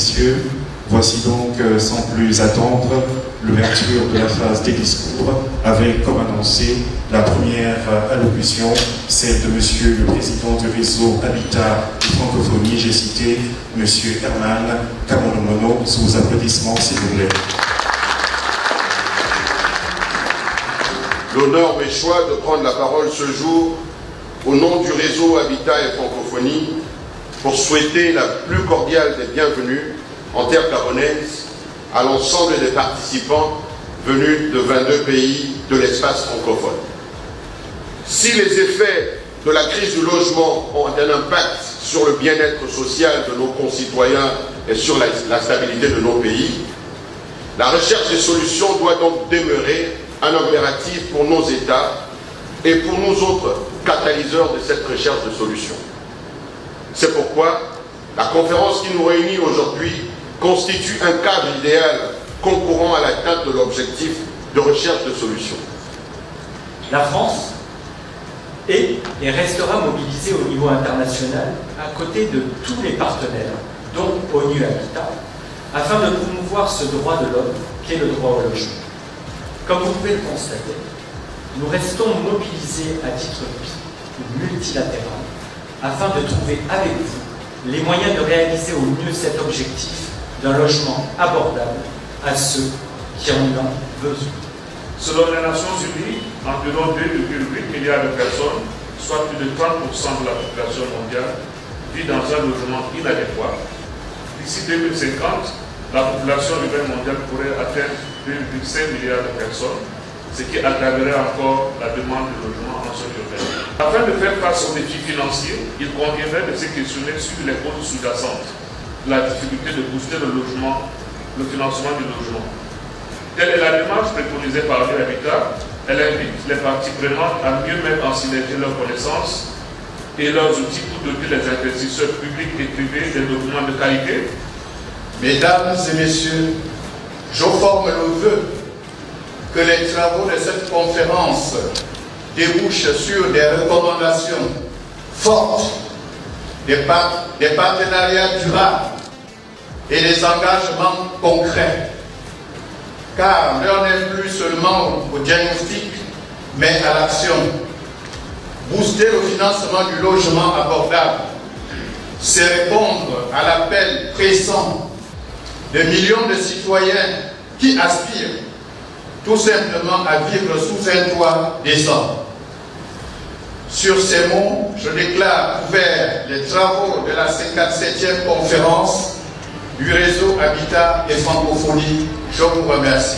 messieurs, voici donc, sans plus attendre, l'ouverture de la phase des discours, avec, comme annoncé, la première allocution, celle de Monsieur le Président du réseau Habitat et Francophonie, j'ai cité Monsieur Herman Kamonomono, sous vos applaudissements, s'il vous plaît. L'honneur m'est choix de prendre la parole ce jour au nom du réseau Habitat et Francophonie pour souhaiter la plus cordiale des bienvenues en terre gabonaise à l'ensemble des participants venus de 22 pays de l'espace francophone. Si les effets de la crise du logement ont un impact sur le bien-être social de nos concitoyens et sur la stabilité de nos pays, la recherche des solutions doit donc demeurer un impératif pour nos États et pour nous autres catalyseurs de cette recherche de solutions. C'est pourquoi la conférence qui nous réunit aujourd'hui constitue un cadre idéal concourant à l'atteinte de l'objectif de recherche de solutions. La France est et restera mobilisée au niveau international à côté de tous les partenaires, dont ONU Habitat, afin de promouvoir ce droit de l'homme qu'est le droit au logement. Comme vous pouvez le constater, nous restons mobilisés à titre multilatéral afin de trouver avec vous les moyens de réaliser au mieux cet objectif d'un logement abordable à ceux qui en ont besoin. Selon les Nations Unies, environ 2,8 milliards de personnes, soit plus de 30% de la population mondiale, vit dans un logement inadéquat. D'ici 2050, la population urbaine mondiale pourrait atteindre 2,5 milliards de personnes, ce qui aggraverait encore la demande de logement en zone urbaine. Afin de faire face aux défis financiers, il conviendrait de se questionner sur les causes sous-jacentes de la difficulté de booster le logement, le financement du logement. Telle est la démarche préconisée par l'Habitat. Elle invite les parties prenantes à mieux mettre en synergie leurs connaissances et leurs outils pour doter les investisseurs publics et privés des documents de qualité. Mesdames et messieurs, je forme le vœu que les travaux de cette conférence débouchent sur des recommandations fortes, des partenariats durables et des engagements concrets. Car l'heure n'est plus seulement au diagnostic, mais à l'action. Booster le financement du logement abordable, c'est répondre à l'appel pressant de millions de citoyens qui aspirent tout simplement à vivre sous un toit décent. Sur ces mots, je déclare ouvert les travaux de la 57e conférence du réseau Habitat et Francophonie. Je vous remercie.